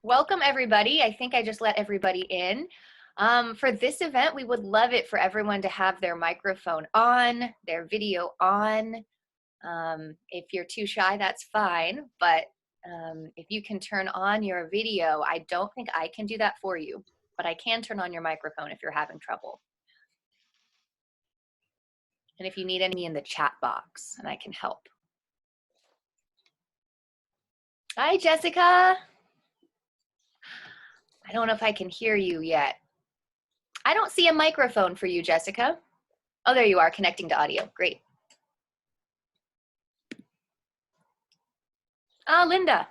Welcome everybody. I think I just let everybody in. For this event, we would love it for everyone to have their microphone on, their video on. If you're too shy, that's fine, but if you can turn on your video, I don't think I can do that for you, but I can turn on your microphone if you're having trouble. And if you need any in the chat box, and I can help. Hi, Jessica. I don't know if I can hear you yet. I don't see a microphone for you, Jessica. Oh, there you are, connecting to audio. Great. Linda.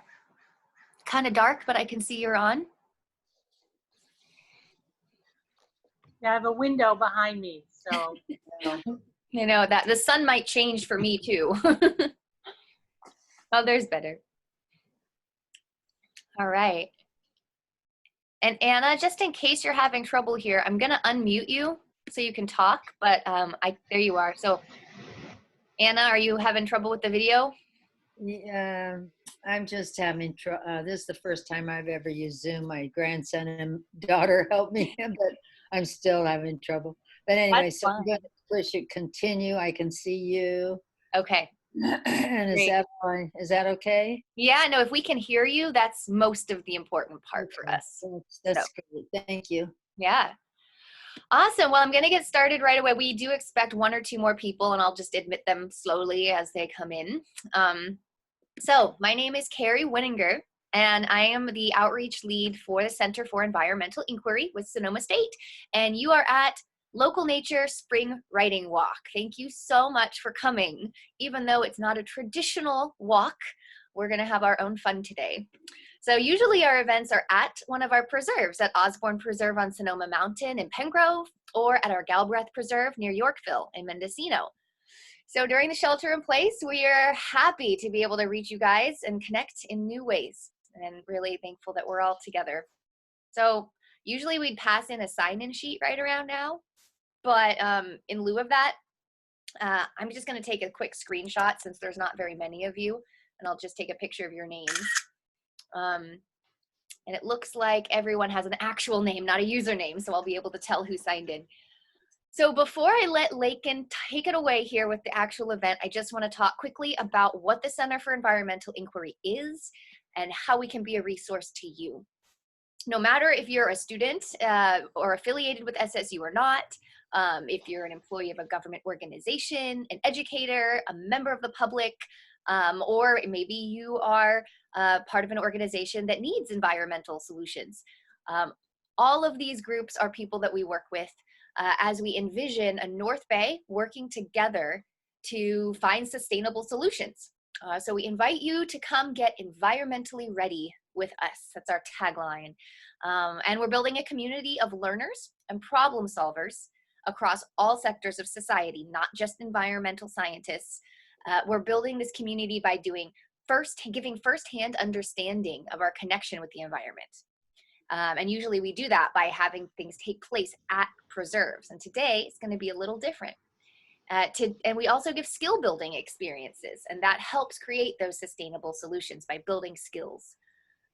Kind of dark, but I can see you're on. I have a window behind me, so. You know, that the sun might change for me too. Oh, there's better. All right. And Anna, just in case you're having trouble here, I'm gonna unmute you so you can talk, but there you are. So Anna, are you having trouble with the video? Yeah, I'm just having this is the first time I've ever used Zoom. My grandson and daughter helped me, but I'm still having trouble. But anyway, That's so fine. I'm going to push it continue. I can see you. Okay. And Great. is that okay? Yeah, no, if we can hear you, that's most of the important part for us. That's great. Thank you. Yeah. Awesome. Well, I'm going to get started right away. We do expect one or two more people, and I'll just admit them slowly as they come in. So my name is Carrie Winninger, and I am the outreach lead for the Center for Environmental Inquiry with Sonoma State. And you are at Local Nature Spring Writing Walk. Thank you so much for coming. Even though it's not a traditional walk, we're going to have our own fun today. So usually our events are at one of our preserves, at Osborne Preserve on Sonoma Mountain in Pengrove, or at our Galbraith Preserve near Yorkville in Mendocino. So during the shelter in place, we are happy to be able to reach you guys and connect in new ways, and really thankful that we're all together. So usually we'd pass in a sign-in sheet right around now, but in lieu of that, I'm just going to take a quick screenshot since there's not very many of you, and I'll just take a picture of your names. And it looks like everyone has an actual name, not a username, so I'll be able to tell who signed in. So before I let Lakin take it away here with the actual event, I just want to talk quickly about what the Center for Environmental Inquiry is and how we can be a resource to you. No matter if you're a student or affiliated with SSU or not, if you're an employee of a government organization, an educator, a member of the public, or maybe you are part of an organization that needs environmental solutions. All of these groups are people that we work with as we envision a North Bay working together to find sustainable solutions. So we invite you to come get environmentally ready with us. That's our tagline. And we're building a community of learners and problem solvers across all sectors of society, not just environmental scientists. We're building this community by giving firsthand understanding of our connection with the environment. And usually we do that by having things take place at preserves. And today it's going to be a little different. And we also give skill building experiences, and that helps create those sustainable solutions by building skills.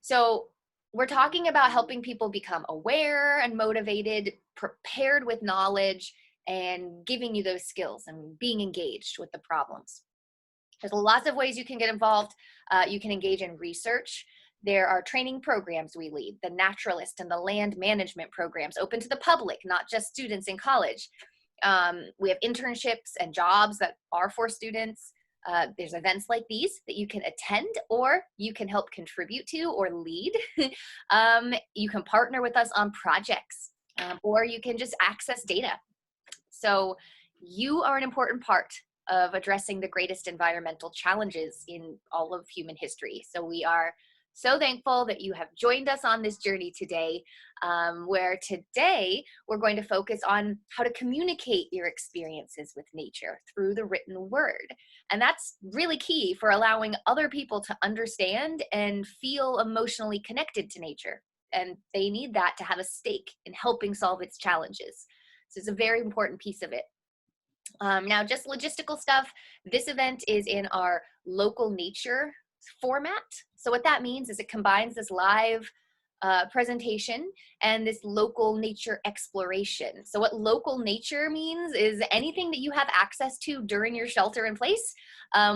So we're talking about helping people become aware and motivated, prepared with knowledge, and giving you those skills and being engaged with the problems. There's lots of ways you can get involved. You can engage in research. There are training programs we lead, the naturalist and the land management programs, open to the public, not just students in college. We have internships and jobs that are for students. There's events like these that you can attend, or you can help contribute to or lead. You can partner with us on projects, or you can just access data. So you are an important part of addressing the greatest environmental challenges in all of human history. So we are so thankful that you have joined us on this journey today, where today we're going to focus on how to communicate your experiences with nature through the written word. And that's really key for allowing other people to understand and feel emotionally connected to nature. And they need that to have a stake in helping solve its challenges. So it's a very important piece of it. Now, just logistical stuff. This event is in our local nature format. So what that means is it combines this live presentation and this local nature exploration. So what local nature means is anything that you have access to during your shelter in place,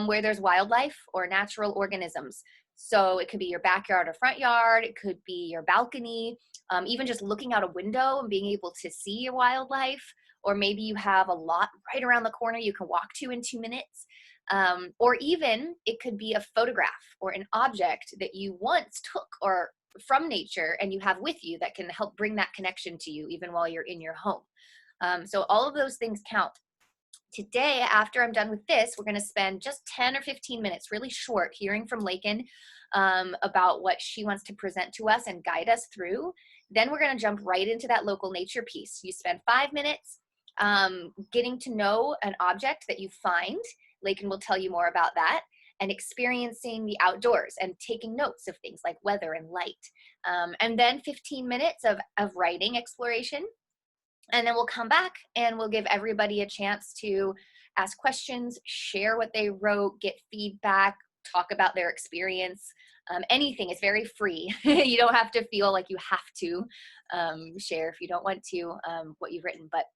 where there's wildlife or natural organisms. So it could be your backyard or front yard, it could be your balcony, even just looking out a window and being able to see your wildlife, or maybe you have a lot right around the corner you can walk to in 2 minutes. Or even it could be a photograph or an object that you once took or from nature and you have with you that can help bring that connection to you even while you're in your home. So all of those things count. Today, after I'm done with this, we're going to spend just 10 or 15 minutes, really short, hearing from Lakin about what she wants to present to us and guide us through. Then we're going to jump right into that local nature piece. You spend 5 minutes getting to know an object that you find. Lakin will tell you more about that, and experiencing the outdoors and taking notes of things like weather and light. And then 15 minutes of writing exploration. And then we'll come back and we'll give everybody a chance to ask questions, share what they wrote, get feedback, talk about their experience. Anything is very free. You don't have to feel like you have to share if you don't want to what you've written, but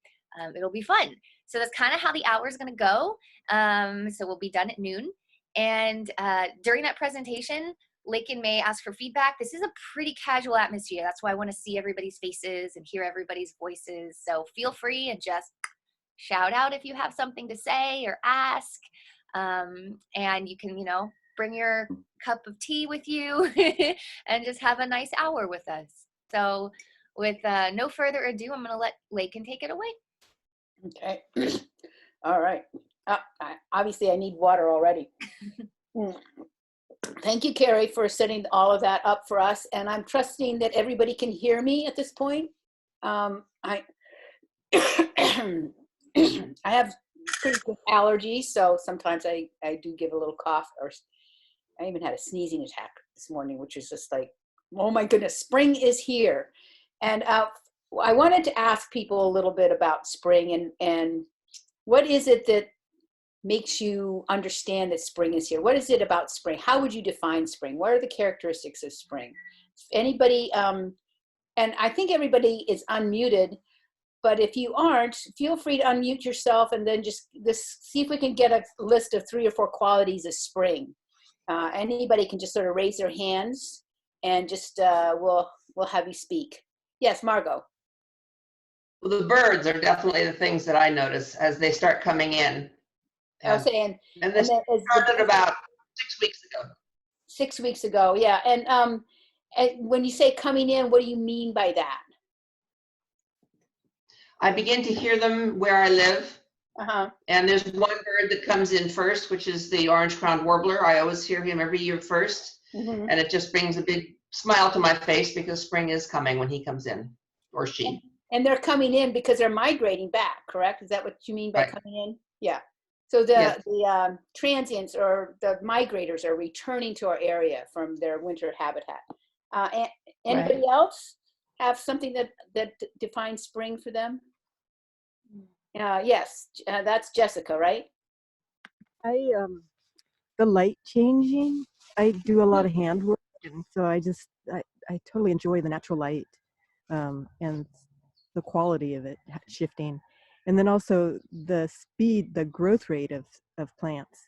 it'll be fun. So that's kind of how the hour is going to go. So we'll be done at noon. And during that presentation, Lakin may ask for feedback. This is a pretty casual atmosphere. That's why I want to see everybody's faces and hear everybody's voices. So feel free and just shout out if you have something to say or ask. And you can, bring your cup of tea with you and just have a nice hour with us. So with no further ado, I'm going to let Lakin take it away. Okay. All right. Obviously, I need water already. Thank you, Carrie, for setting all of that up for us. And I'm trusting that everybody can hear me at this point. I have pretty good allergies, so sometimes I do give a little cough, or I even had a sneezing attack this morning, which is just like, oh my goodness, spring is here. And I wanted to ask people a little bit about spring and what is it that makes you understand that spring is here? What is it about spring? How would you define spring? What are the characteristics of spring? Anybody, and I think everybody is unmuted, but if you aren't, feel free to unmute yourself and then just see if we can get a list of 3 or 4 qualities of spring. Anybody can just sort of raise their hands and just we'll have you speak. Yes, Margot. Well, the birds are definitely the things that I notice as they start coming in. I was saying, and this started about 6 weeks ago. 6 weeks ago, yeah. And when you say coming in, what do you mean by that? I begin to hear them where I live. Uh-huh. And there's one bird that comes in first, which is the orange-crowned warbler. I always hear him every year first. Mm-hmm. And it just brings a big smile to my face because spring is coming when he comes in, or she. And they're coming in because they're migrating back, correct? Is that what you mean by coming in? Yeah. So the transients or the migrators are returning to our area from their winter habitat. And anybody else have something that defines spring for them? Yes, that's Jessica, right? The light changing. I do a lot of handwork, and so I totally enjoy the natural light and the quality of it shifting. And then also the speed, the growth rate of plants.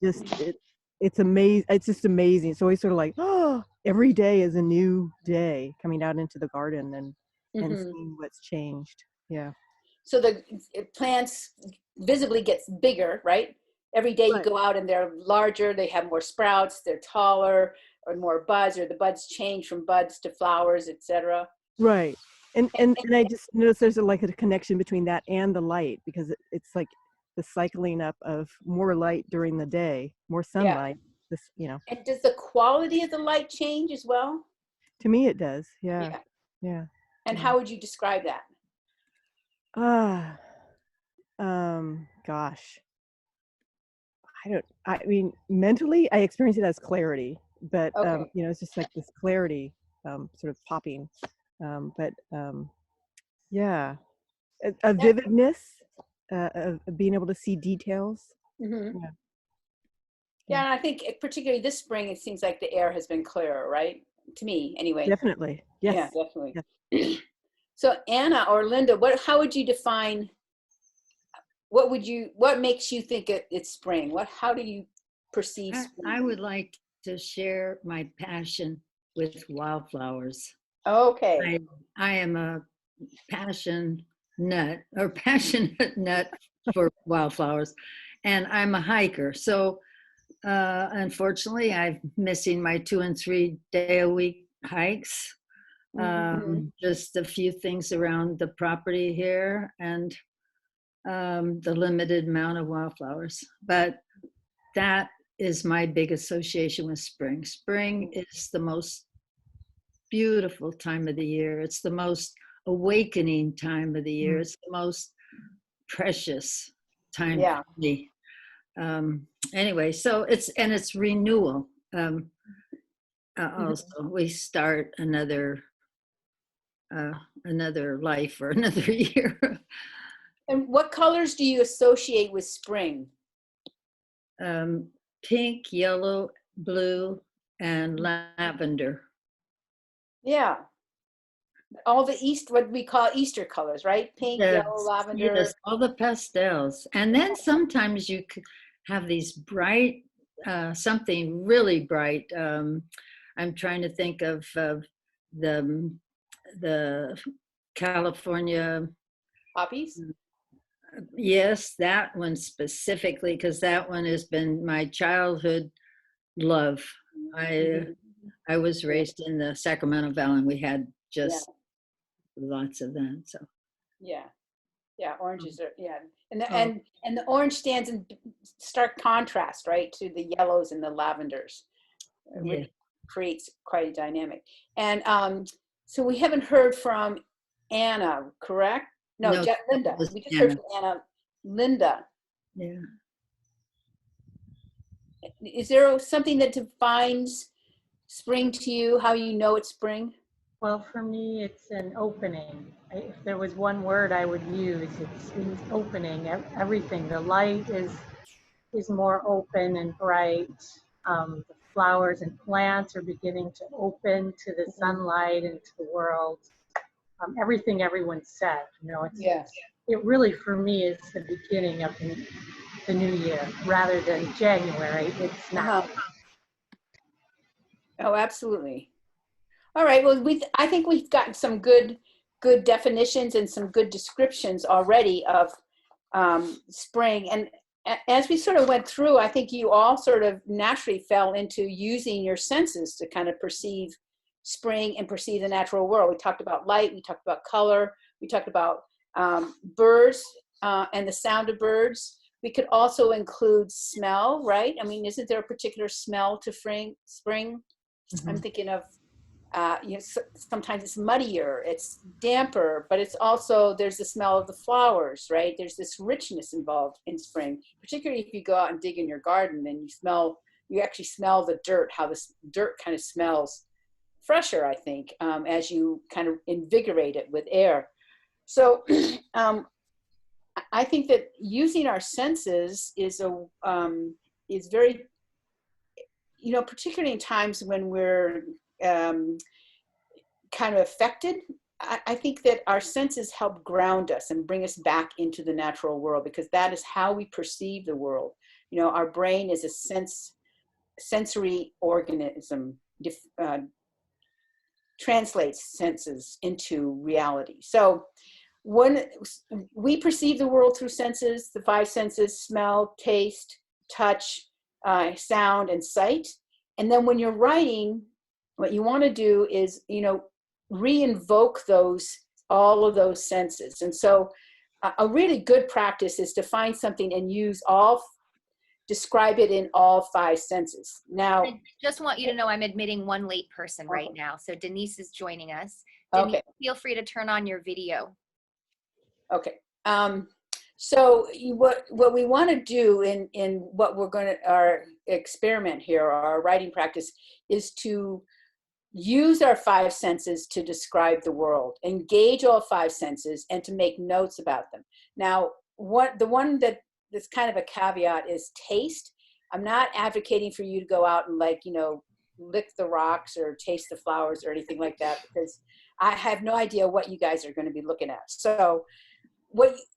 It's amazing. It's just amazing. It's always sort of like, oh, every day is a new day coming out into the garden and seeing what's changed. Yeah. So the plants visibly gets bigger, right? Every day you go out and they're larger, they have more sprouts, they're taller, or more buds, or the buds change from buds to flowers, etc. Right. And I just noticed there's a connection between that and the light, because it's like the cycling up of more light during the day, more sunlight. And does the quality of the light change as well? To me, it does. Yeah. And how would you describe that? Gosh. I mean, mentally, I experience it as clarity, but it's just like this clarity, sort of popping. A vividness of being able to see details. Mm-hmm. Yeah, and I think particularly this spring, it seems like the air has been clearer, right? to me anyway. Definitely. Yeah, Yes. definitely. So Anna or Linda, how would you define, what makes you think it's spring? How do you perceive spring? I would like to share my passion with wildflowers. Okay. I am a passionate nut for wildflowers, and I'm a hiker. So unfortunately, I'm missing my 2 and 3 day a week hikes. Just a few things around the property here, and the limited amount of wildflowers. But that is my big association with spring. Spring is the most beautiful time of the year. It's the most awakening time of the year. It's the most precious time Yeah. for me. Anyway, so it's renewal. Also, we start another life or another year. And what colors do you associate with spring? Pink, yellow, blue, and lavender. Yeah. All the what we call Easter colors, right? Pink, yellow, lavender. Yes, all the pastels. And then sometimes you could have these bright, something really bright. I'm trying to think of the California Poppies? Yes, that one specifically, because that one has been my childhood love. I was raised in the Sacramento Valley, and we had just lots of that. So yeah, oranges are and the orange stands in stark contrast, right, to the yellows and the lavenders. It really creates quite a dynamic. And so we haven't heard from Anna, correct? No, Linda. We just heard from Anna. Linda. Yeah. Is there something that defines spring to you, how you know it's spring? Well, for me, it's an opening. If there was one word I would use, it's opening. Everything, the light is more open and bright. The flowers and plants are beginning to open to the sunlight and to the world. Everything everyone said, it really, for me, is the beginning of the new year rather than January. It's now. Oh, absolutely. All right. Well, I think we've gotten some good definitions and some good descriptions already of spring. And as we sort of went through, I think you all sort of naturally fell into using your senses to kind of perceive spring and perceive the natural world. We talked about light. We talked about color. We talked about birds and the sound of birds. We could also include smell, right? I mean, isn't there a particular smell to spring? I'm thinking of, sometimes it's muddier, it's damper, but it's also, there's the smell of the flowers, right? There's this richness involved in spring, particularly if you go out and dig in your garden and you actually smell the dirt, how this dirt kind of smells fresher, I think, as you kind of invigorate it with air. So I think that using our senses is very, particularly in times when we're kind of affected. I think that our senses help ground us and bring us back into the natural world, because that is how we perceive the world. Our brain is a sensory organism, translates senses into reality. So when we perceive the world through senses, the 5 senses: smell, taste, touch, sound, and sight. And then when you're writing, what you want to do is, re-invoke all of those senses. And so a really good practice is to find something and describe it in all 5 senses. Now, I just want you to know I'm admitting one late person right now. So Denise is joining us. Denise, feel free to turn on your video. Okay. So what we want to do in what we're going to, our experiment here, our writing practice, is to use our 5 senses to describe the world, engage all 5 senses, and to make notes about them. Now, the one that's kind of a caveat is taste. I'm not advocating for you to go out and lick the rocks or taste the flowers or anything like that, because I have no idea what you guys are going to be looking at. So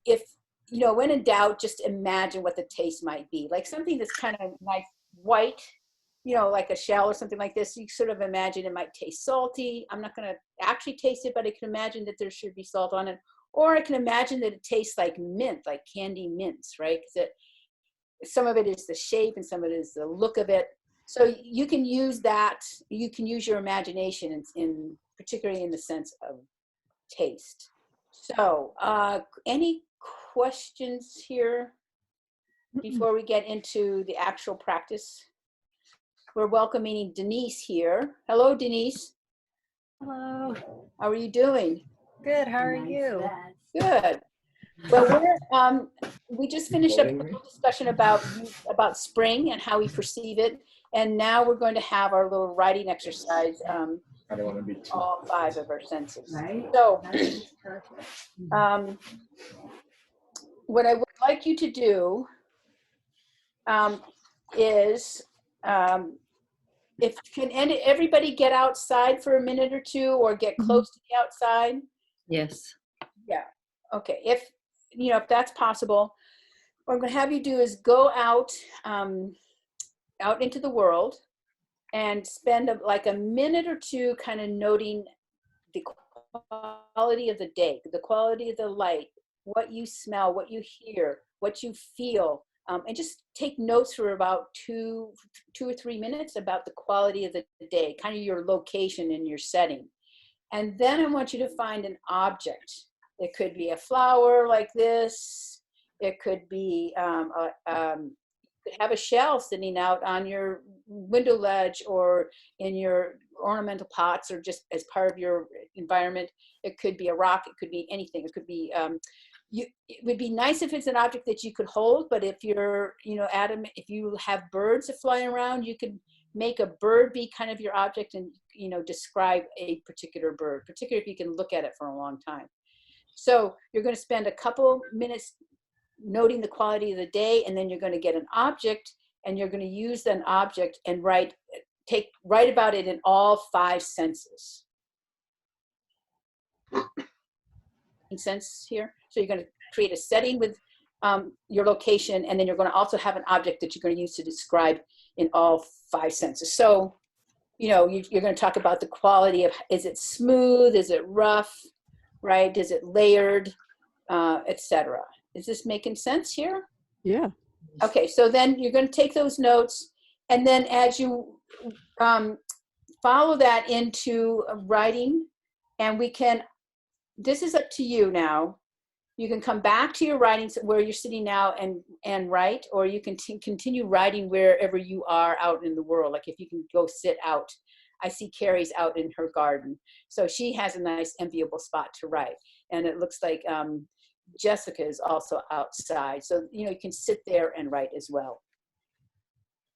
if, when in doubt, just imagine what the taste might be. Like something that's kind of nice, white, like a shell or something like this. You sort of imagine it might taste salty. I'm not going to actually taste it, but I can imagine that there should be salt on it. Or I can imagine that it tastes like mint, like candy mints, right? Because some of it is the shape and some of it is the look of it. So you can use that. You can use your imagination particularly in the sense of taste. So any questions here before we get into the actual practice? We're welcoming Denise here. Hello, Denise. Hello. How are you doing? Good. How are you? Good. Well, we just finished up a little discussion about spring and how we perceive it, and now we're going to have our little writing exercise. I don't want to be too. All 5 of our senses. Right. So, what I would like you to do is, can everybody get outside for a minute or two, or get close to the outside? Yes. Yeah. Okay. If that's possible, what I'm going to have you do is go out into the world and spend like a minute or two kind of noting the quality of the day, the quality of the light, what you smell, what you hear, what you feel, and just take notes for about 2 or 3 minutes about the quality of the day, kind of your location and your setting. And then I want you to find an object. It could be a flower like this. It could be, you could have a shell sitting out on your window ledge or in your ornamental pots, or just as part of your environment. It could be a rock. It could be anything. It could be, it would be nice if it's an object that you could hold, but if you're, Adam, if you have birds that fly around, you could make a bird be kind of your object and, describe a particular bird, particularly if you can look at it for a long time. So you're going to spend a couple minutes noting the quality of the day, and then you're going to get an object, and you're going to use an object and write about it in all 5 senses. Make sense here? So you're going to create a setting with your location, and then you're going to also have an object that you're going to use to describe in all 5 senses. So, you're going to talk about the quality of, is it smooth? Is it rough? Right? Is it layered? Etc. Is this making sense here? Yeah. Okay, so then you're going to take those notes, and then as you follow that into writing, and this is up to you now. You can come back to your writing where you're sitting now and write, or you can continue writing wherever you are out in the world. Like if you can go sit out. I see Carrie's out in her garden. So she has a nice enviable spot to write. And it looks like Jessica is also outside. So, you can sit there and write as well.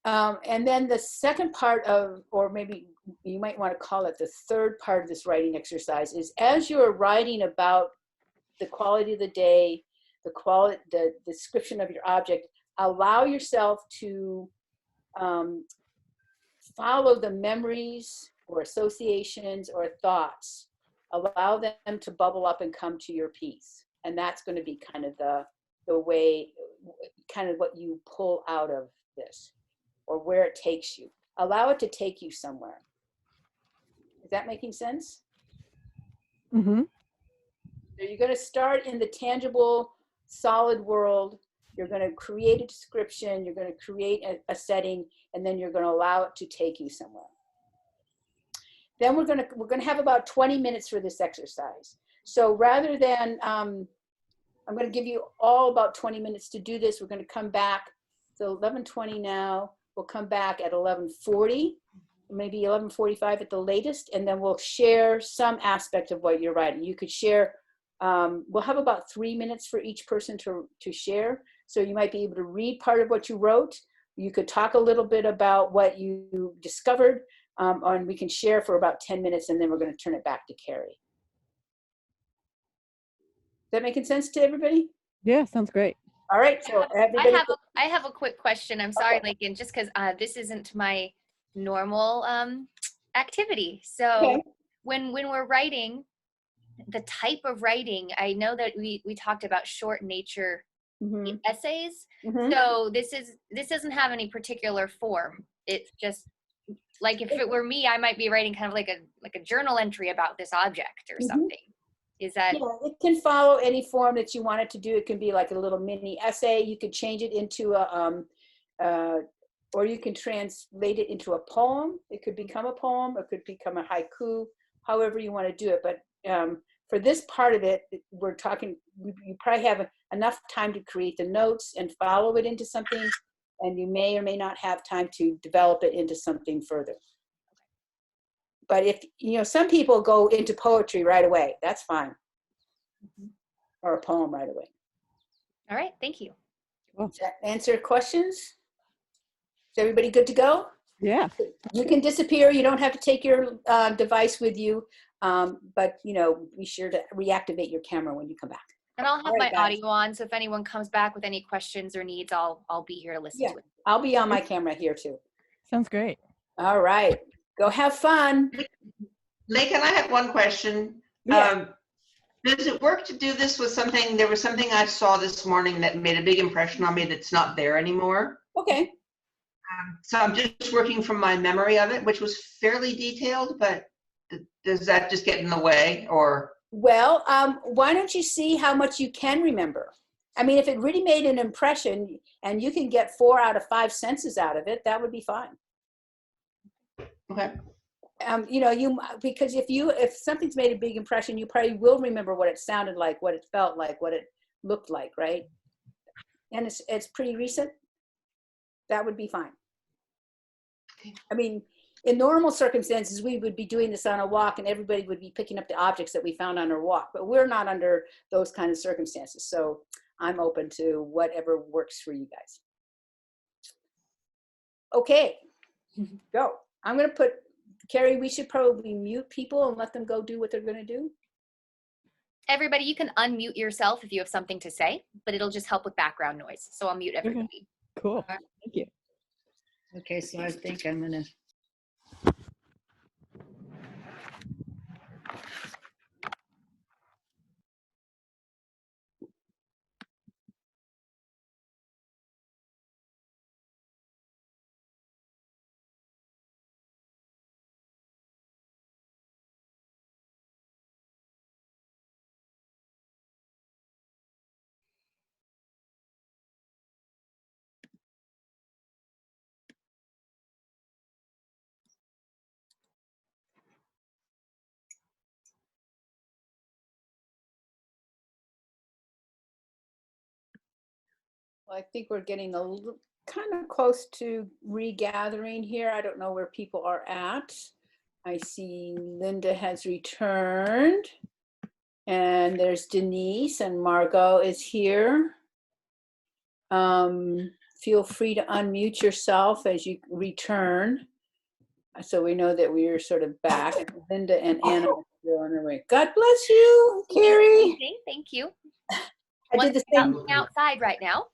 And then the second part of, or maybe you might want to call it the third part of this writing exercise, is as you're writing about the quality of the day, the description of your object, allow yourself to follow the memories or associations or thoughts. Allow them to bubble up and come to your piece. And that's going to be kind of the way, kind of what you pull out of this, or where it takes you. Allow it to take you somewhere. Is that making sense? Mm-hmm. So you're going to start in the tangible, solid world. You're going to create a description. You're going to create a setting, and then you're going to allow it to take you somewhere. Then we're going to have about 20 minutes for this exercise. So rather than, I'm going to give you all about 20 minutes to do this. We're going to come back. So 11:20 now. We'll come back at 11:40, maybe 11:45 at the latest, and then we'll share some aspect of what you're writing. You could share. We'll have about 3 minutes for each person to share. So you might be able to read part of what you wrote. You could talk a little bit about what you discovered, and we can share for about 10 minutes, and then we're going to turn it back to Carrie. Is that making sense to everybody? Yeah, sounds great. All right, so everybody. I have a quick question. I'm sorry, Lakin, just because this isn't my normal activity. So Okay. when we're writing, the type of writing, I know that we talked about short nature Mhm. essays. Mhm. So this doesn't have any particular form. It's just like if it were me, I might be writing kind of like a journal entry about this object or Mhm. something. Is that Yeah, it can follow any form that you want it to do. It can be like a little mini essay. You could change it into or you can translate it into a poem. It could become a poem. It could become a haiku, however you want to do it. But for this part of it, we're talking, you probably have enough time to create the notes and follow it into something, and you may or may not have time to develop it into something further. But if, some people go into poetry right away, that's fine. Or a poem right away. all right? Thank you. Does that answer questions? Is everybody good to go? Yeah. You can disappear. You don't have to take your device with you. But, be sure to reactivate your camera when you come back. And I'll have All right, my guys. audio on, so if anyone comes back with any questions or needs, I'll be here to listen Yeah, to it. I'll be on my camera here too. Sounds great. All right. Go have fun. Lakin, I have one question. Yeah. Does it work to do this with something? There was something I saw this morning that made a big impression on me that's not there anymore. Okay. So I'm just working from my memory of it, which was fairly detailed, but does that just get in the way or? Well, why don't you see how much you can remember? I mean, if it really made an impression and you can get 4 out of 5 senses out of it, that would be fine. Okay. Because if something's made a big impression, you probably will remember what it sounded like, what it felt like, what it looked like, right? And it's pretty recent. That would be fine. I mean, in normal circumstances, we would be doing this on a walk and everybody would be picking up the objects that we found on our walk, but we're not under those kind of circumstances. So I'm open to whatever works for you guys. Okay, go. I'm going to put, Carrie, we should probably mute people and let them go do what they're going to do. Everybody, you can unmute yourself if you have something to say, but it'll just help with background noise. So I'll mute everybody. Cool. Thank you. Okay, so I think I'm gonna. Well, I think we're getting a little kind of close to regathering here. I don't know where people are at. I see Linda has returned. And there's Denise and Margot is here. Feel free to unmute yourself as you return. So we know that we are sort of back. Linda and Anna are still on their way. God bless you, Carrie. Thank you. I did the same. I'm outside right now.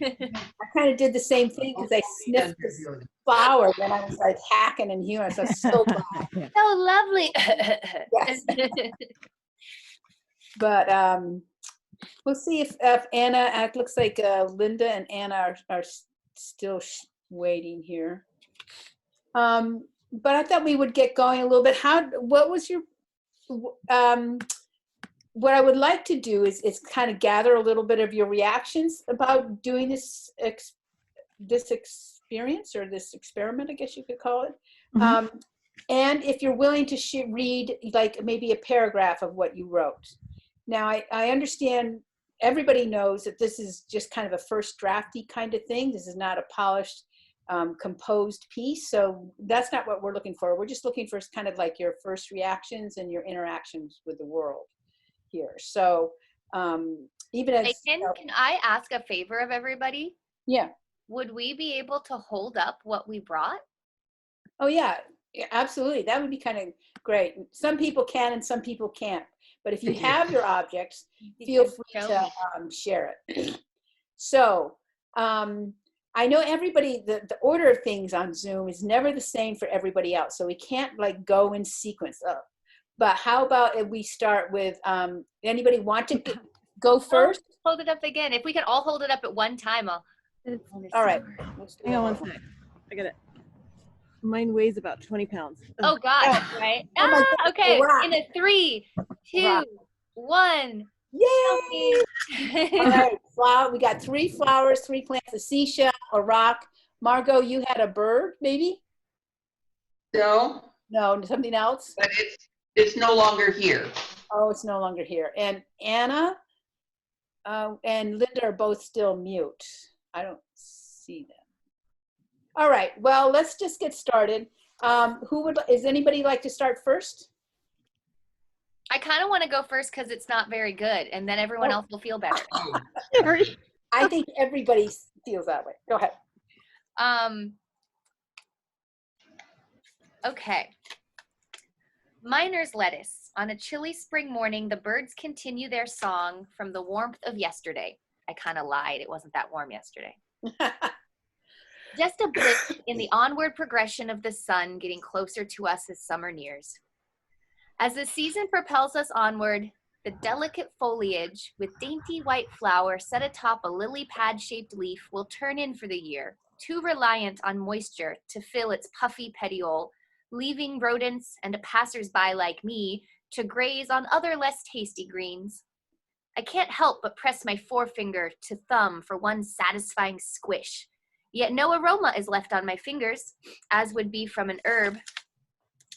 I kind of did the same thing because I sniffed this flower. Then I was like hacking and hewing. So so glad. So lovely. Yes. But we'll see if Anna, it looks like Linda and Anna are still waiting here. But I thought we would get going a little bit. What was your, what I would like to do is kind of gather a little bit of your reactions about doing this experience or this experiment, I guess you could call it. Mm-hmm. And if you're willing to read like maybe a paragraph of what you wrote. Now, I understand everybody knows that this is just kind of a first drafty kind of thing. This is not a polished, composed piece. So that's not what we're looking for. We're just looking for kind of like your first reactions and your interactions with the world here. So even as— can I ask a favor of everybody? Yeah. Would we be able to hold up what we brought? Oh, yeah, absolutely. That would be kind of great. Some people can and some people can't. But if you have your objects, feel free to share it. So I know everybody, the order of things on Zoom is never the same for everybody else. So we can't like go in sequence. But how about if we start with, anybody want to go first? Hold it up again. If we can all hold it up at one time, I'll. All right. Hang on one sec. I got it. Mine weighs about 20 pounds. Oh gosh, right? Oh my God, Okay. rock. In a 3, 2, Rock. 1. Yay! All right, we got 3 flowers, 3 plants, a seashell, a rock. Margot, you had a bird, maybe? No, No, something else? but it's no longer here. Oh, it's no longer here. And Anna and Linda are both still mute. I don't see them. All right, well, let's just get started. Is anybody like to start first? I kind of want to go first because it's not very good, and then everyone else will feel better. I think everybody feels that way. Go ahead. Okay. Miner's lettuce. On a chilly spring morning, the birds continue their song from the warmth of yesterday. I kind of lied. It wasn't that warm yesterday. Just a blip in the onward progression of the sun getting closer to us as summer nears. As the season propels us onward, the delicate foliage with dainty white flower set atop a lily pad-shaped leaf will turn in for the year, too reliant on moisture to fill its puffy petiole, leaving rodents and a passersby like me to graze on other less tasty greens. I can't help but press my forefinger to thumb for one satisfying squish, yet no aroma is left on my fingers, as would be from an herb.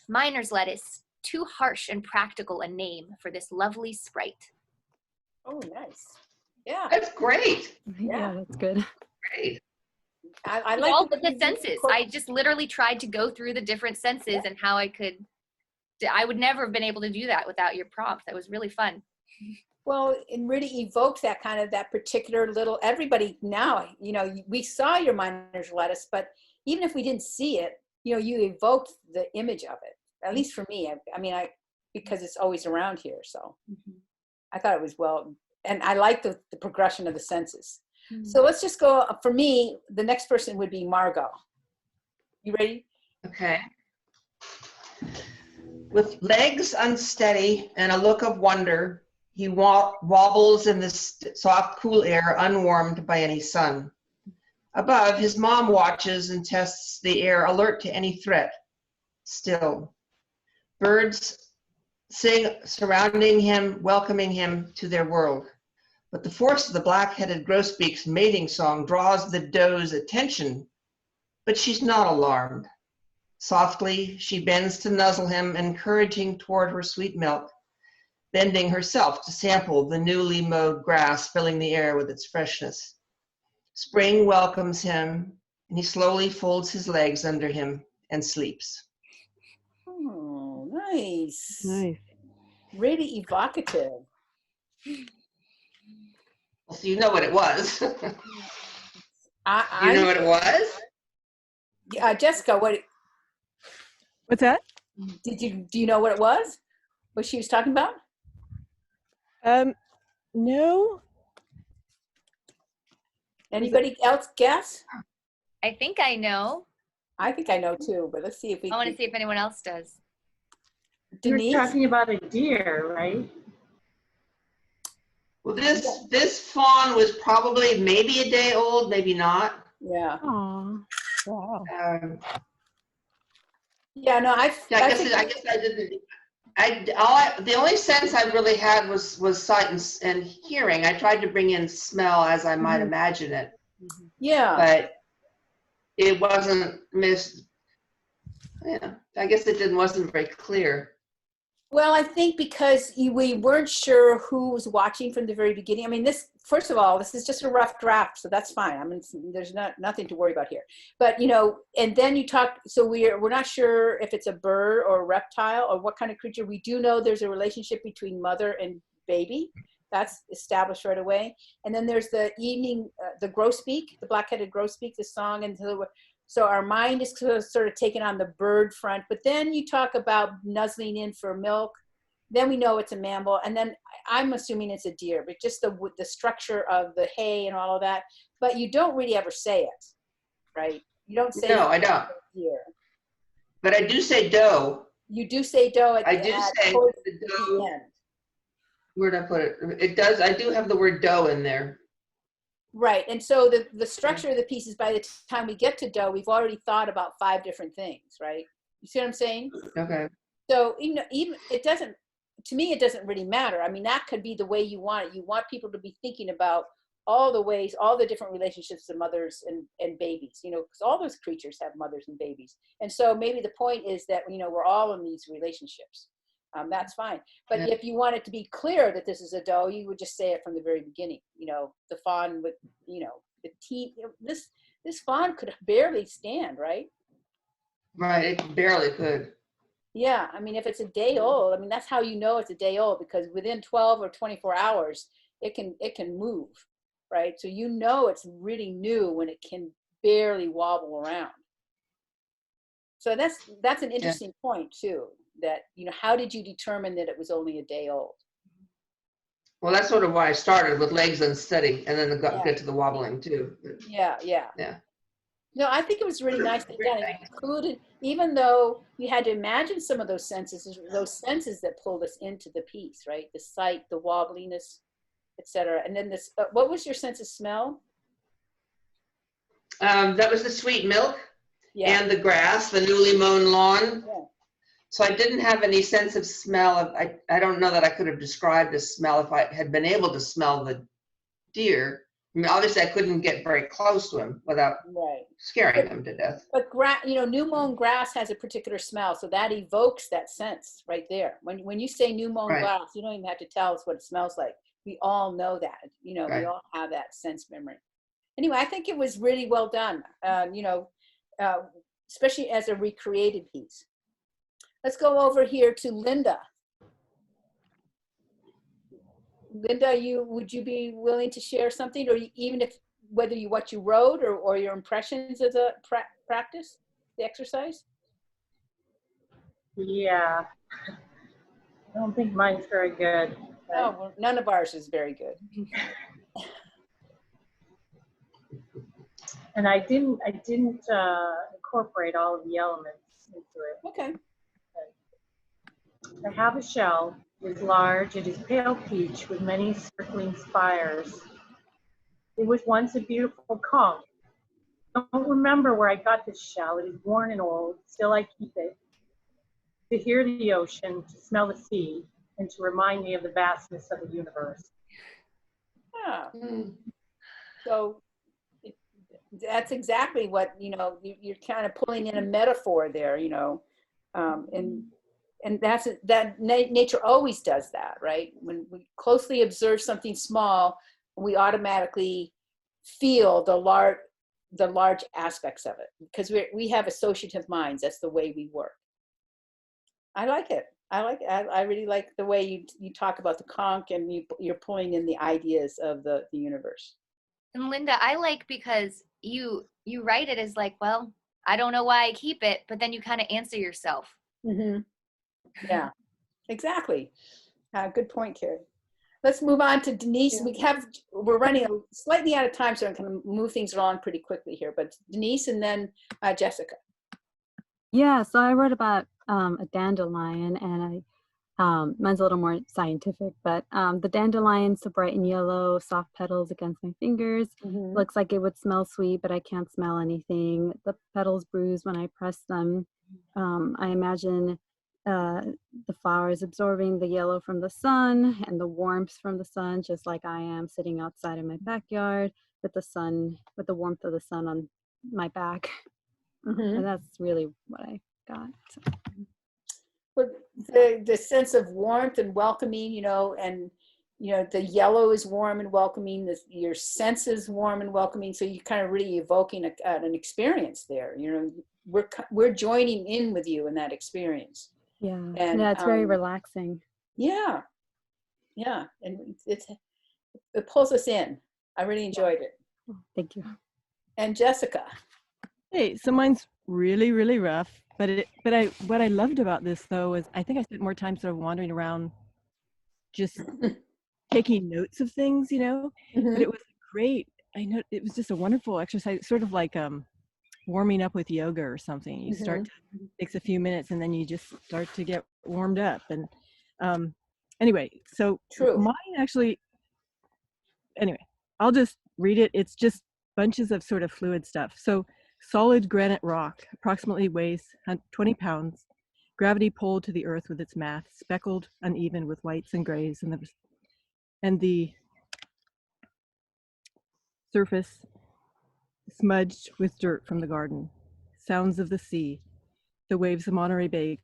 Miner's lettuce, too harsh and practical a name for this lovely sprite. Oh, nice. Yeah. That's great. Yeah, that's good. Great. I like All the senses. I just literally tried to go through the different senses and how I would never have been able to do that without your prompt. That was really fun. Well, it really evokes that kind of that particular little, everybody now, you know, we saw your miner's lettuce, but even if we didn't see it, you know, you evoked the image of it, at least for me. I mean, because it's always around here. So I thought it was well, and I like the progression of the senses. So let's just go, for me, the next person would be Margot. You ready? Okay. With legs unsteady and a look of wonder, he wobbles in the soft, cool air, unwarmed by any sun. Above, his mom watches and tests the air, alert to any threat. Still, birds sing surrounding him, welcoming him to their world. But the force of the Blackheaded Grosbeak's mating song draws the doe's attention, but she's not alarmed. Softly, she bends to nuzzle him, encouraging toward her sweet milk, bending herself to sample the newly mowed grass, filling the air with its freshness. Spring welcomes him, and he slowly folds his legs under him and sleeps. Oh, nice. Nice. Really evocative. Well, so you know what it was. You I know what it was? Jessica, What's that? do you know what it was? What she was talking about? No. Anybody else guess? I think I know. I think I know too, but let's see if we I want to see if anyone else does. Denise? You're talking about a deer, right? Well, this fawn was probably maybe a day old, maybe not. Yeah. Aw. Wow. Yeah, no, I guess I didn't. The only sense I really had was sight and hearing. I tried to bring in smell as I might imagine it, yeah. but it wasn't Yeah, I guess it wasn't very clear. Well, I think because we weren't sure who was watching from the very beginning. I mean, first of all, this is just a rough draft, so that's fine. I mean, there's nothing to worry about here. But, you know, and then you talk, so we're not sure if it's a bird or a reptile or what kind of creature. We do know there's a relationship between mother and baby. That's established right away. And then there's the the grosbeak, the black-headed grosbeak, the song. And so our mind is sort of taken on the bird front, but then you talk about nuzzling in for milk. Then we know it's a mammal, and then I'm assuming it's a deer, but just the structure of the hay and all of that. But you don't really ever say it. right? You don't say No, I don't. deer. But I do say doe. You do say doe at I do say towards the the doe. end. Where'd I put it? It does. I do have the word doe in there. Right. And so the structure of the piece is by the time we get to doe, we've already thought about 5 different things, right? You see what I'm saying? Okay. So, you know, even it doesn't, to me, it doesn't really matter. I mean, that could be the way you want it. You want people to be thinking about all the ways, all the different relationships of mothers and babies, you know, because all those creatures have mothers and babies. And so maybe the point is that, you know, we're all in these relationships. That's fine. But Yeah. if you want it to be clear that this is a doe, you would just say it from the very beginning. You know, the fawn with, you know, the teeth. This fawn could barely stand, right? Right. It barely could. Yeah. I mean, if it's a day old, I mean, that's how you know it's a day old, because within 12 or 24 hours, it can move, right? So you know it's really new when it can barely wobble around. So that's an interesting point too. That, you know, how did you determine that it was only a day old? Well, that's sort of why I started with legs unsteady, and then Yeah. get to the wobbling too. Yeah. Yeah. No, I think it was really nicely done. And you included, even though you had to imagine some of those senses that pulled us into the piece, right? The sight, the wobbliness, etc. And then this, what was your sense of smell? That was the sweet milk Yeah. and the grass, the newly mown lawn. Yeah. So I didn't have any sense of smell. I don't know that I could have described the smell if I had been able to smell the deer. I mean, obviously I couldn't get very close to him without Right. scaring him to death. But you know, new mown grass has a particular smell, so that evokes that sense right there. When you say new mown Right. grass, you don't even have to tell us what it smells like. We all know that. You know, Right. we all have that sense memory. Anyway, I think it was really well done. You know, especially as a recreated piece. Let's go over here to Linda. Linda, would you be willing to share something, or even if whether what you wrote or your impressions of the practice, the exercise? Yeah, I don't think mine's very good. But Oh, well, none of ours is very good. and I didn't incorporate all of the elements into it. Okay. I have a shell. It is large. It is pale peach with many circling spires. It was once a beautiful conch. I don't remember where I got this shell. It is worn and old. Still I keep it. To hear the ocean, to smell the sea, and to remind me of the vastness of the universe. Yeah. Mm. So that's exactly what, you know, you're kind of pulling in a metaphor there, you know, and that nature always does that, right? When we closely observe something small, we automatically feel the large aspects of it, because we have associative minds. That's the way we work. I like it. I really like the way you talk about the conch, and you're pulling in the ideas of the universe. And Linda, I like because you write it as like, well, I don't know why I keep it, but then you kind of answer yourself. Mm-hmm. Yeah, exactly. Good point, Carrie. Let's move on to Denise. Yeah. We're running slightly out of time, so I'm going to move things along pretty quickly here. But Denise, and then Jessica. Yeah, so I wrote about a dandelion, and mine's a little more scientific, but the dandelion's so bright and yellow, soft petals against my fingers. Mm-hmm. Looks like it would smell sweet, but I can't smell anything. The petals bruise when I press them. I imagine the flowers absorbing the yellow from the sun and the warmth from the sun, just like I am sitting outside in my backyard with the warmth of the sun on my back. Mm-hmm. And that's really what I got. So. But the sense of warmth and welcoming, you know, and you know, the yellow is warm and welcoming. Your sense is warm and welcoming. So you're kind of really evoking an experience there. You know, we're joining in with you in that experience. Yeah, and yeah, it's very relaxing. Yeah, and it pulls us in. I really enjoyed it. Thank you. And Jessica. Hey, so mine's really, really rough, but what I loved about this though is I think I spent more time sort of wandering around, just taking notes of things, you know. Mm-hmm. But it was great. I know it was just a wonderful exercise, sort of like warming up with yoga or something. You start to, takes a few minutes and then you just start to get warmed up. And anyway, so True. mine actually, anyway, I'll just read it. It's just bunches of sort of fluid stuff. So solid granite rock approximately weighs 20 pounds, gravity pulled to the earth with its mass, speckled, uneven with whites and grays, and the surface smudged with dirt from the garden. Sounds of the sea, the waves of Monterey Bay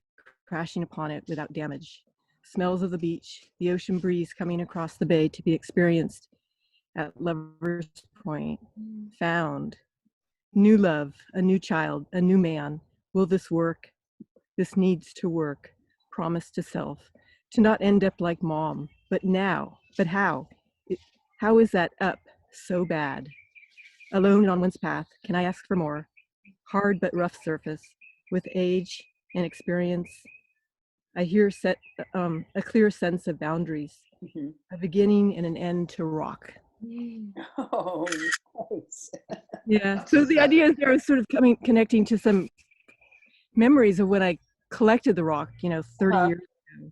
crashing upon it without damage. Smells of the beach, the ocean breeze coming across the bay to be experienced at Lover's Point. Found. New love, a new child, a new man. Will this work? This needs to work. Promise to self. To not end up like mom. But now. But how? How is that up so bad? Alone on one's path, can I ask for more? Hard but rough surface. With age and experience, I hear a clear sense of boundaries. A beginning and an end to rock. Oh, nice. Yeah. So the idea is there is sort of connecting to some memories of when I collected the rock, 30 years ago.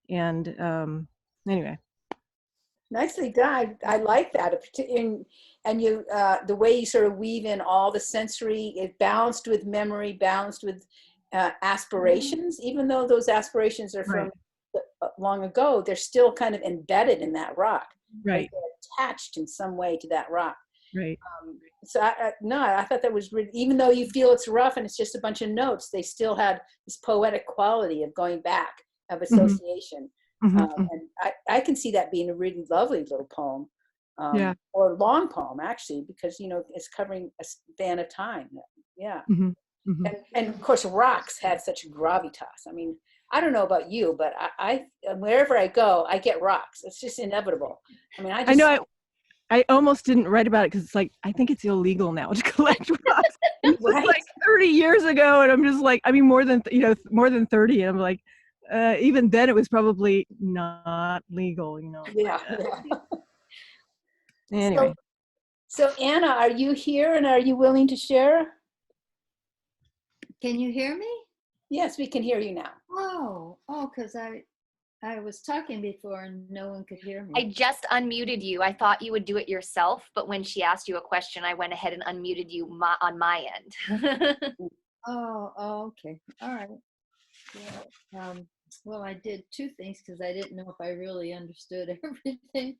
And anyway. Nicely done. I like that. And you, the way you sort of weave in all the sensory, it balanced with memory, balanced with aspirations, even though those aspirations are from long ago, they're still kind of embedded in that rock. Right. They're attached in some way to that rock. Right. So I thought that was really, even though you feel it's rough and it's just a bunch of notes, they still had this poetic quality of going back, of association. And I can see that being a really lovely little poem, or a long poem actually, because it's covering a span of time. Yeah. And of course rocks have such gravitas. I mean, I don't know about you, but I wherever I go, I get rocks. It's just inevitable. I mean, I know. I almost didn't write about it because it's like, I think it's illegal now to collect rocks. It was like 30 years ago, and I'm just like, I mean, more than 30, and I'm like, even then it was probably not legal, Yeah. Anyway. So Anna, are you here and are you willing to share? Can you hear me? Yes, we can hear you now. Oh, because I was talking before and no one could hear me. I just unmuted you. I thought you would do it yourself, but when she asked you a question, I went ahead and unmuted you on my end. Oh, okay. All right. Yeah. Well, I did two things because I didn't know if I really understood everything.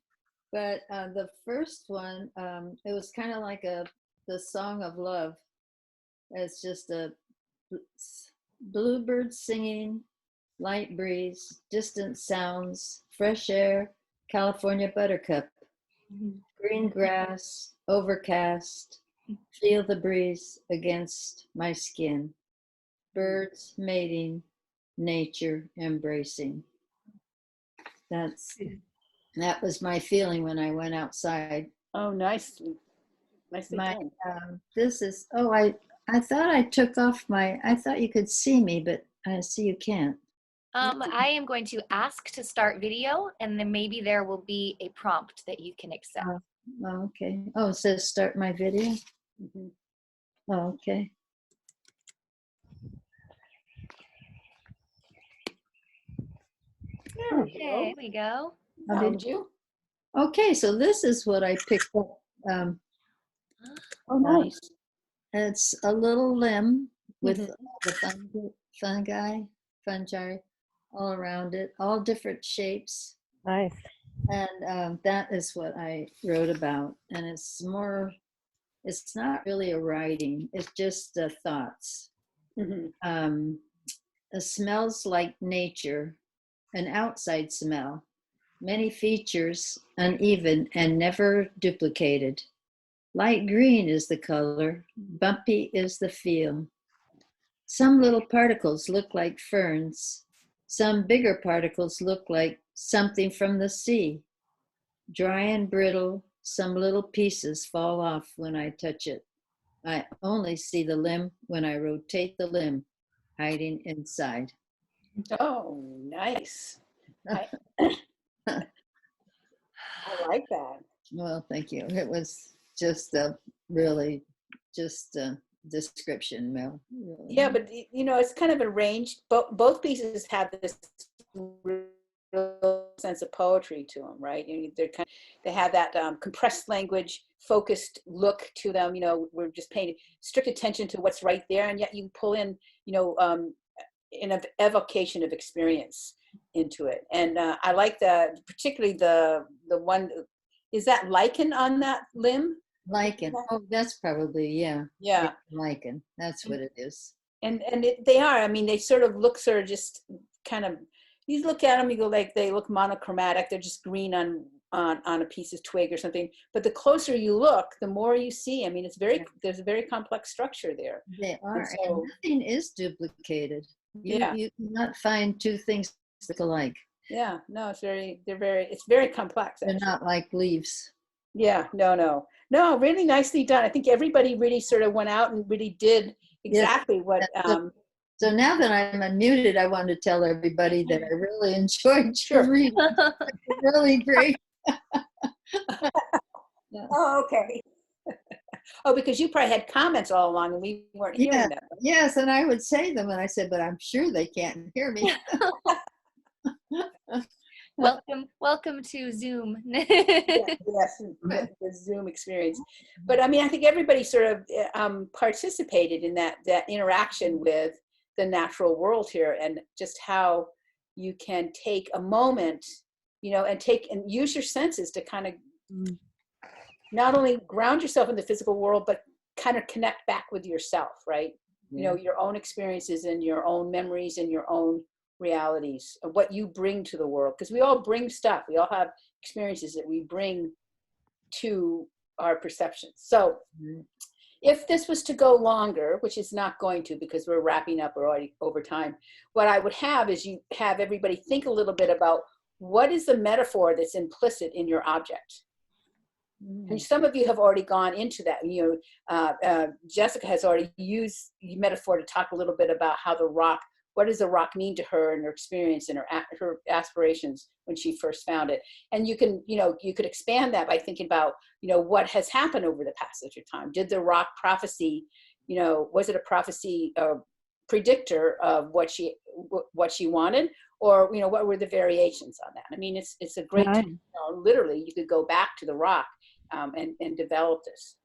But the first one, it was kind of like the song of love. It's just a bluebird singing, light breeze, distant sounds, fresh air, California buttercup, green grass, overcast, feel the breeze against my skin, birds mating, nature embracing. That was my feeling when I went outside. Oh, nicely done. This is, I thought I took off I thought you could see me, but I see you can't. I am going to ask to start video, and then maybe there will be a prompt that you can accept. Okay. Oh, it says start my video? Oh, okay. There we go. Found you. Okay, so this is what I picked up. Oh, nice. It's a little limb with the fungi all around it, all different shapes. Nice. And that is what I wrote about. And it's not really a writing, it's just thoughts. It smells like nature, an outside smell. Many features, uneven and never duplicated. Light green is the color, bumpy is the feel. Some little particles look like ferns. Some bigger particles look like something from the sea. Dry and brittle, some little pieces fall off when I touch it. I only see the limb when I rotate the limb, hiding inside. Oh, nice. I like that. Well, thank you. It was just really just description, Mel. Yeah, but you know, it's kind of arranged. Both pieces have this real sense of poetry to them, right? They have that compressed language, focused look to them. You know, we're just paying strict attention to what's right there, and yet you pull in, you know, an evocation of experience into it. And I like particularly the one. Is that lichen on that limb? Lichen. Oh, that's probably, yeah. Yeah. Lichen. That's what it is. And they are. I mean, they sort of just kind of. You look at them, you go like they look monochromatic. They're just green on a piece of twig or something. But the closer you look, the more you see. I mean, there's a very complex structure there. They are. And so, and nothing is duplicated. You cannot find two things look alike. Yeah. No, it's very complex. They're Actually. not like leaves. Yeah. No. Really nicely done. I think everybody really sort of went out and really did exactly what. So now that I'm unmuted, I want to tell everybody that I really enjoyed your reading. Really great. Oh, okay. Oh, because you probably had comments all along and we weren't hearing them. Yes, and I would say them, and I said, but I'm sure they can't hear me. Welcome to Zoom. Yes, the Zoom experience. But I mean, I think everybody sort of participated in that interaction with the natural world here, and just how you can take a moment, you know, and use your senses to kind of not only ground yourself in the physical world, but kind of connect back with yourself, right? Yeah. You know, your own experiences and your own memories and your own realities of what you bring to the world. Because we all bring stuff. We all have experiences that we bring to our perceptions. So if this was to go longer, which is not going to because we're wrapping up, we're already over time, what I would have is you have everybody think a little bit about what is the metaphor that's implicit in your object. And some of you have already gone into that. You know, Jessica has already used metaphor to talk a little bit about how what does the rock mean to her and her experience and her aspirations when she first found it. And you could expand that by thinking about, you know, what has happened over the passage of time. Did the rock prophecy, you know, was it a prophecy predictor of what she wanted? Or, you know, what were the variations on that? I mean, it's a great, literally, you could go back to the rock and develop this.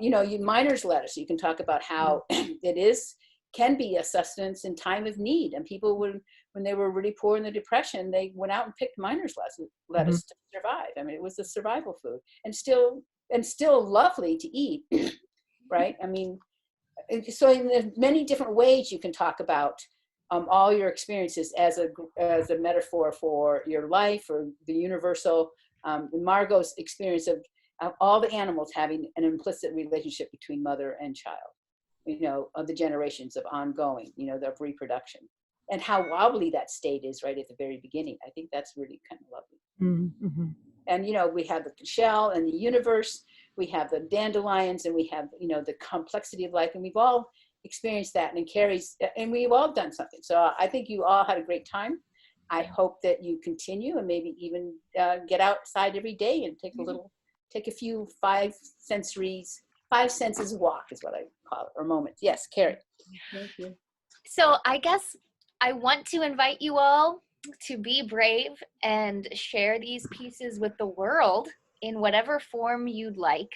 You know, miner's lettuce, you can talk about how can be a sustenance in time of need. And people when they were really poor in the Depression, they went out and picked miner's lettuce to survive. I mean, it was a survival food and still lovely to eat, right? I mean, so in many different ways you can talk about all your experiences as a metaphor for your life or the universal. Margot's experience of all the animals having an implicit relationship between mother and child, you know, of the generations of ongoing, you know, of reproduction, and how wobbly that state is right at the very beginning. I think that's really kind of lovely. Mm-hmm. And, you know, we have the shell and the universe, we have the dandelions, and we have, you know, the complexity of life, and we've all experienced that, and we've all done something. So I think you all had a great time. I hope that you continue and maybe even get outside every day and take a few five senses walk is what I call it, or moments. Yes, Carrie. Thank you. So I guess I want to invite you all to be brave and share these pieces with the world in whatever form you'd like.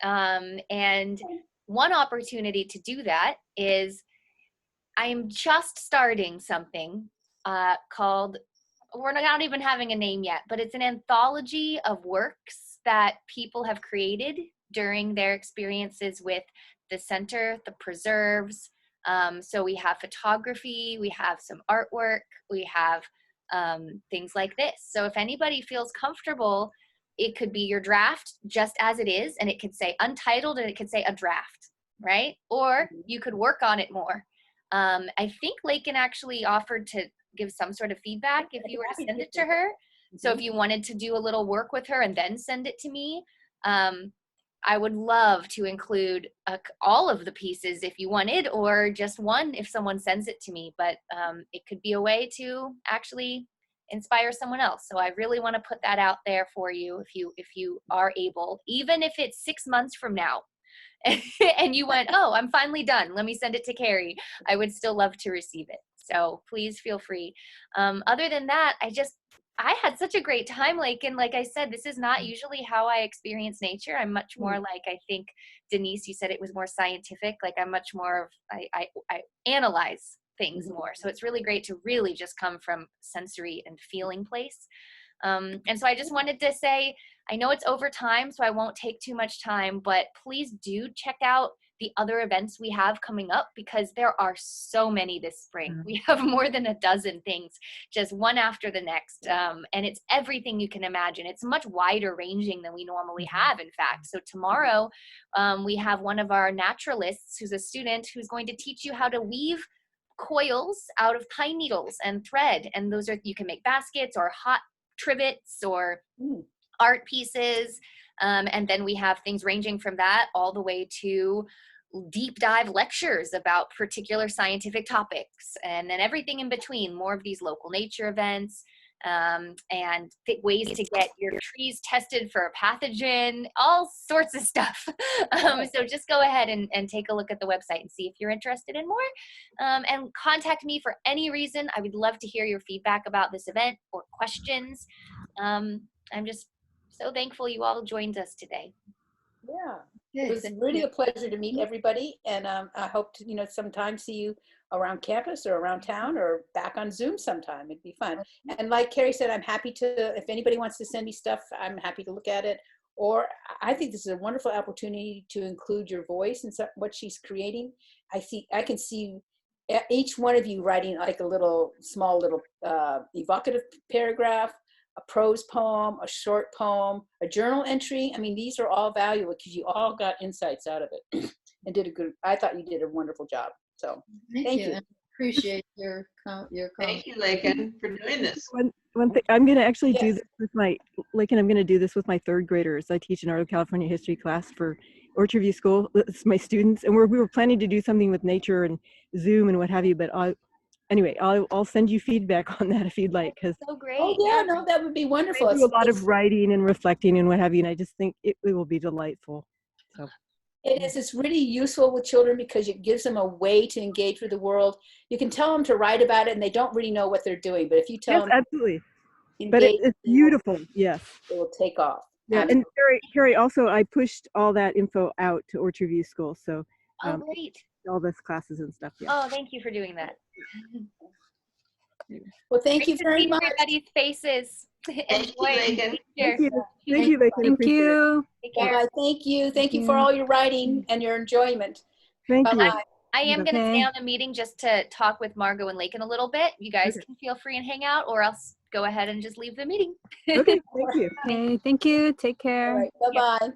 And one opportunity to do that is I'm just starting something called, we're not even having a name yet, but it's an anthology of works that people have created during their experiences with the center, the preserves. So we have photography, we have some artwork, we have things like this. So if anybody feels comfortable, it could be your draft just as it is, and it could say untitled, and it could say a draft, right? Or you could work on it more. I think Lakin actually offered to give some sort of feedback if you were to send it to her. So if you wanted to do a little work with her and then send it to me, I would love to include all of the pieces if you wanted, or just one if someone sends it to me. But it could be a way to actually inspire someone else. So I really want to put that out there for you if you are able, even if it's 6 months from now. and you went, oh, I'm finally done. Let me send it to Carrie. I would still love to receive it. So please feel free. Other than that, I had such a great time. Like I said, this is not usually how I experience nature. I'm much more like, I think, Denise, you said it was more scientific. Like I'm much more of, I analyze things more. So it's really great to really just come from sensory and feeling place. And so I just wanted to say, I know it's over time, so I won't take too much time, but please do check out the other events we have coming up, because there are so many this spring. We have more than a dozen things, just one after the next. And it's everything you can imagine. It's much wider ranging than we normally have, in fact. So tomorrow, we have one of our naturalists who's a student who's going to teach you how to weave coils out of pine needles and thread. And those are, you can make baskets or hot trivets or art pieces. And then we have things ranging from that all the way to deep dive lectures about particular scientific topics, and then everything in between, more of these local nature events, and ways to get your trees tested for a pathogen, all sorts of stuff. So just go ahead and take a look at the website and see if you're interested in more, and contact me for any reason. I would love to hear your feedback about this event or questions. I'm just so thankful you all joined us today. Yeah, it was really a pleasure to meet everybody, and I hope to, sometime see you around campus or around town or back on Zoom sometime. It'd be fun. And like Carrie said, I'm happy to, if anybody wants to send me stuff, I'm happy to look at it. Or I think this is a wonderful opportunity to include your voice in what she's creating. I can see each one of you writing like a small little evocative paragraph, a prose poem, a short poem, a journal entry. I mean, these are all valuable because you all got insights out of it and I thought you did a wonderful job. So thank you. I appreciate your comment. Thank you, Lakin, for doing this. One thing, I'm going to actually do this with Lakin, I'm going to do this with my third graders. I teach an Northern California history class for Orchard View School. It's my students, and we were planning to do something with nature and Zoom and what have you, but anyway, I'll send you feedback on that if you'd like. Cause so great. Oh yeah, no, that would be wonderful. I do a lot of writing and reflecting and what have you, and I just think it will be delightful. So it is. It's really useful with children because it gives them a way to engage with the world. You can tell them to write about it, and they don't really know what they're doing. But if you tell them, absolutely. But it's beautiful. Yes, it will take off. Yeah, and Carrie, also I pushed all that info out to Orchard View School, so great. All those classes and stuff. Yeah. Oh, thank you for doing that. Well, thank you very much. Everybody's faces. Thank you, Lakin. Thank you. Thank you, Lakin. Thank you. Take care. Bye. Thank you. Thank you for all your writing and your enjoyment. Thank you. I am going to Okay. stay on the meeting just to talk with Margot and Lakin a little bit. You guys can feel free and hang out, or else go ahead and just leave the meeting. Okay, thank you. Okay, thank you. Take care. All right. Bye-bye.